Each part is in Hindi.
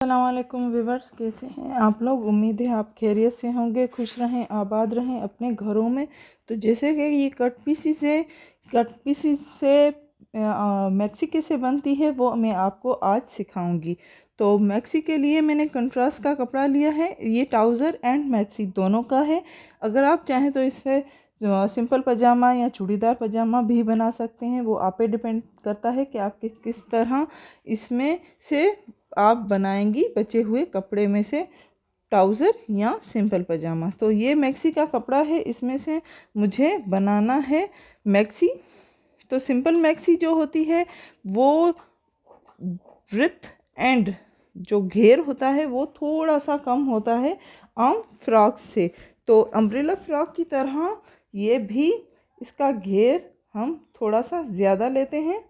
अस्सलामुअलैकुम व्यूवर्स, कैसे हैं आप लोग। उम्मीद है आप खैरियत से होंगे, खुश रहें, आबाद रहें अपने घरों में। तो जैसे कि ये कट पीसी से मैक्सी कैसे बनती है वो मैं आपको आज सिखाऊंगी। तो मैक्सी के लिए मैंने कंट्रास्ट का कपड़ा लिया है। ये ट्राउज़र एंड मैक्सी दोनों का है। अगर आप चाहें तो इससे सिंपल पजामा या चूड़ीदार पजामा भी बना सकते हैं। वो आप पे डिपेंड करता है कि आप किस तरह इसमें से आप बनाएंगी बचे हुए कपड़े में से ट्राउज़र या सिंपल पजामा। तो ये मैक्सी का कपड़ा है, इसमें से मुझे बनाना है मैक्सी। तो सिंपल मैक्सी जो होती है वो विड्थ एंड जो घेर होता है वो थोड़ा सा कम होता है आम फ्रॉक से। तो अम्ब्रेला फ्रॉक की तरह ये भी इसका घेर हम थोड़ा सा ज़्यादा लेते हैं।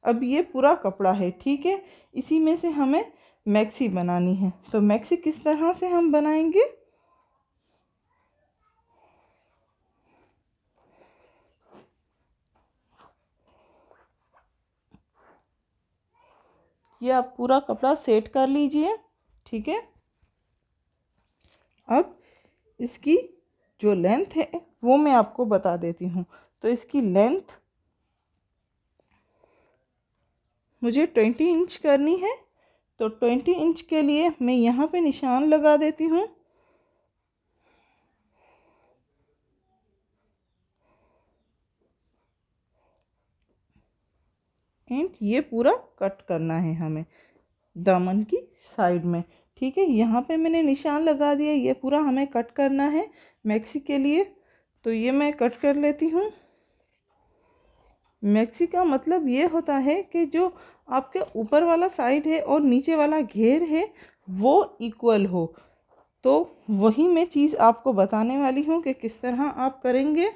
अब ये पूरा कपड़ा है, ठीक है। इसी में से हमें मैक्सी बनानी है। तो मैक्सी किस तरह से हम बनाएंगे, ये आप पूरा कपड़ा सेट कर लीजिए, ठीक है। अब इसकी जो लेंथ है वो मैं आपको बता देती हूँ। तो इसकी लेंथ मुझे 20 इंच करनी है। तो 20 इंच के लिए मैं यहाँ पे निशान लगा देती हूँ। एंड ये पूरा कट करना है हमें दामन की साइड में, ठीक है। यहाँ पे मैंने निशान लगा दिया, ये पूरा हमें कट करना है मैक्सी के लिए। तो ये मैं कट कर लेती हूँ। मैक्सी का मतलब ये होता है कि जो आपके ऊपर वाला साइड है और नीचे वाला घेर है वो इक्वल हो। तो वही मैं चीज़ आपको बताने वाली हूँ कि किस तरह आप करेंगे।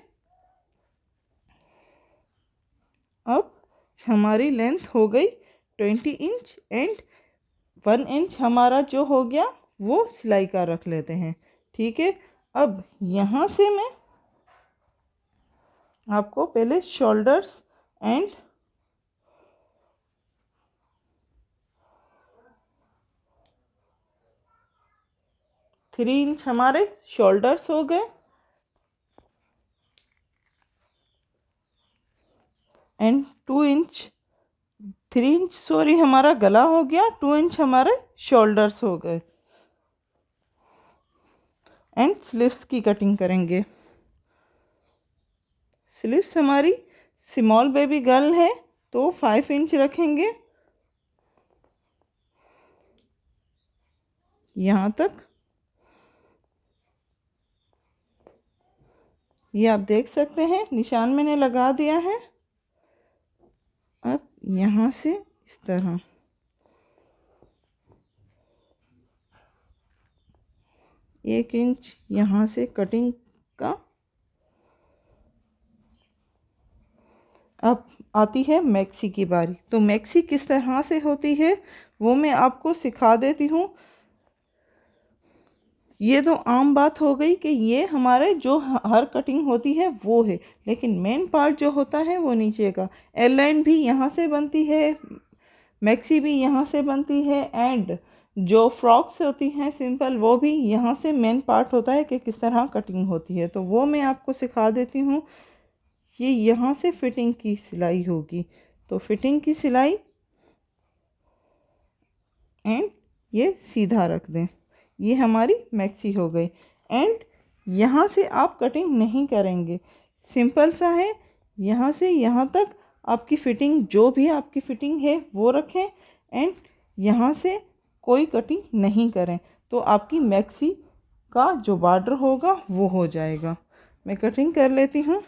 अब हमारी लेंथ हो गई 20 इंच एंड 1 इंच हमारा जो हो गया वो सिलाई का रख लेते हैं, ठीक है। अब यहाँ से मैं आपको पहले शोल्डर्स एंड 3 इंच हमारे शोल्डर्स हो गए एंड 2 इंच 3 इंच सॉरी हमारा गला हो गया, 2 इंच हमारे शोल्डर्स हो गए। एंड स्लीव्स की कटिंग करेंगे। स्लीव्स हमारी स्मॉल बेबी गर्ल है तो 5 इंच रखेंगे यहाँ तक। ये आप देख सकते हैं निशान मैंने लगा दिया है। अब यहाँ से इस तरह 1 इंच यहाँ से कटिंग का। अब आती है मैक्सी की बारी। तो मैक्सी किस तरह से होती है वो मैं आपको सिखा देती हूँ। ये तो आम बात हो गई कि ये हमारे जो हर कटिंग होती है वो है, लेकिन मेन पार्ट जो होता है वो नीचे का। एल लाइन भी यहाँ से बनती है, मैक्सी भी यहाँ से बनती है एंड जो फ्रॉक्स होती हैं सिंपल वो भी यहाँ से मेन पार्ट होता है कि किस तरह कटिंग होती है। तो वो मैं आपको सिखा देती हूँ। ये यहाँ से फिटिंग की सिलाई होगी। तो फिटिंग की सिलाई एंड ये सीधा रख दें। ये हमारी मैक्सी हो गई। एंड यहाँ से आप कटिंग नहीं करेंगे, सिंपल सा है। यहाँ से यहाँ तक आपकी फिटिंग जो भी आपकी फिटिंग है वो रखें एंड यहाँ से कोई कटिंग नहीं करें। तो आपकी मैक्सी का जो बॉर्डर होगा वो हो जाएगा। मैं कटिंग कर लेती हूँ।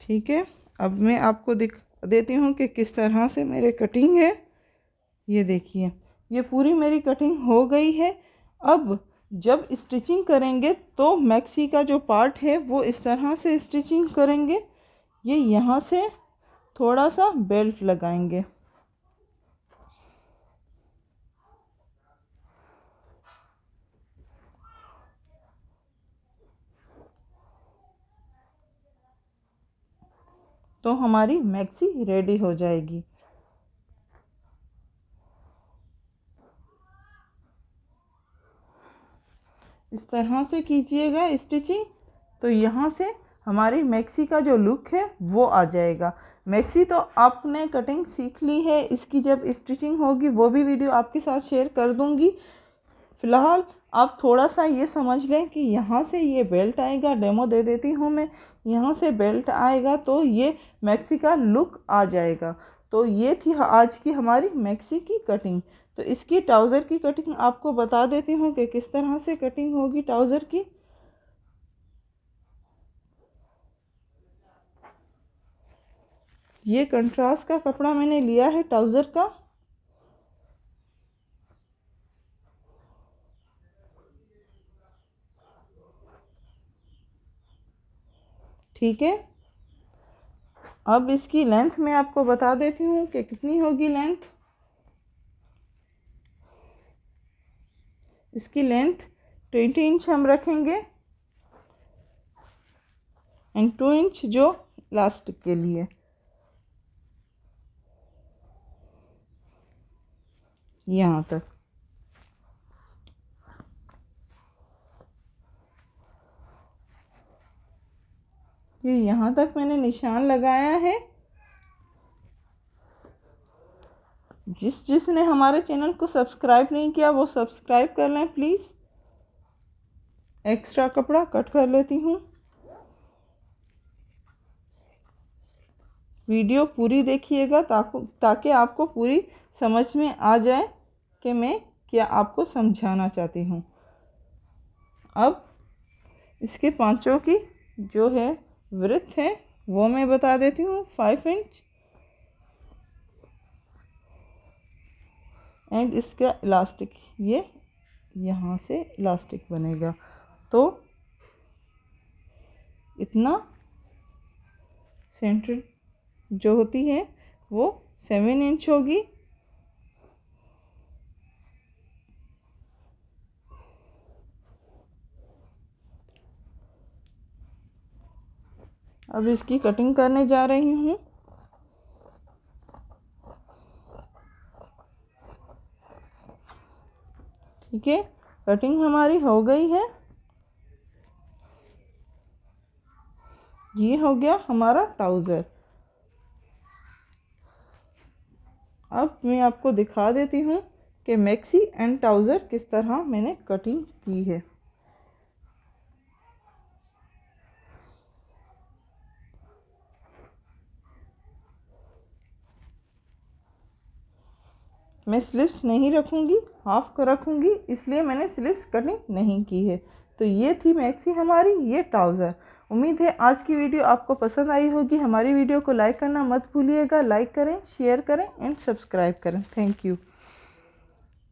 ठीक है, अब मैं आपको दिखा देती हूँ कि किस तरह से मेरे कटिंग है। ये देखिए, ये पूरी मेरी कटिंग हो गई है। अब जब स्टिचिंग करेंगे तो मैक्सी का जो पार्ट है वो इस तरह से स्टिचिंग करेंगे। ये यहाँ से थोड़ा सा बेल्ट लगाएंगे तो हमारी मैक्सी रेडी हो जाएगी। इस तरह से कीजिएगा स्टिचिंग, तो यहाँ से हमारी मैक्सी का जो लुक है वो आ जाएगा। मैक्सी तो आपने कटिंग सीख ली है, इसकी जब स्टिचिंग होगी वो भी वीडियो आपके साथ शेयर कर दूंगी। फिलहाल आप थोड़ा सा ये समझ लें कि यहाँ से ये बेल्ट आएगा, डेमो दे देती हूँ मैं। यहाँ से बेल्ट आएगा तो ये मैक्सी का लुक आ जाएगा। तो ये थी आज की हमारी मैक्सी की कटिंग। तो इसकी ट्राउज़र की कटिंग आपको बता देती हूँ कि किस तरह से कटिंग होगी ट्राउज़र की। ये कंट्रास्ट का कपड़ा मैंने लिया है ट्राउज़र का। ठीक है, अब इसकी लेंथ मैं आपको बता देती हूँ कि कितनी होगी लेंथ। इसकी लेंथ 20 इंच हम रखेंगे एंड 2 इंच जो इलास्टिक के लिए। यहाँ तक ये यहाँ तक मैंने निशान लगाया है। जिसने हमारे चैनल को सब्सक्राइब नहीं किया वो सब्सक्राइब कर लें प्लीज़। एक्स्ट्रा कपड़ा कट कर लेती हूँ। वीडियो पूरी देखिएगा ताकि आपको पूरी समझ में आ जाए कि मैं क्या आपको समझाना चाहती हूँ। अब इसके पांचों की जो है विड्थ है वो मैं बता देती हूँ 5 इंच एंड इसका इलास्टिक ये यहाँ से इलास्टिक बनेगा तो इतना सेंटर जो होती है वो 7 इंच होगी। अब इसकी कटिंग करने जा रही हूँ। ठीक है, कटिंग हमारी हो गई है। ये हो गया हमारा ट्राउज़र। अब मैं आपको दिखा देती हूँ कि मैक्सी एंड ट्राउज़र किस तरह मैंने कटिंग की है। मैं स्लीव्स नहीं रखूँगी, हाफ का रखूँगी, इसलिए मैंने स्लीव्स कटिंग नहीं की है। तो ये थी मैक्सी हमारी, ये ट्राउज़र। उम्मीद है आज की वीडियो आपको पसंद आई होगी। हमारी वीडियो को लाइक करना मत भूलिएगा। लाइक करें, शेयर करें एंड सब्सक्राइब करें। Thank you.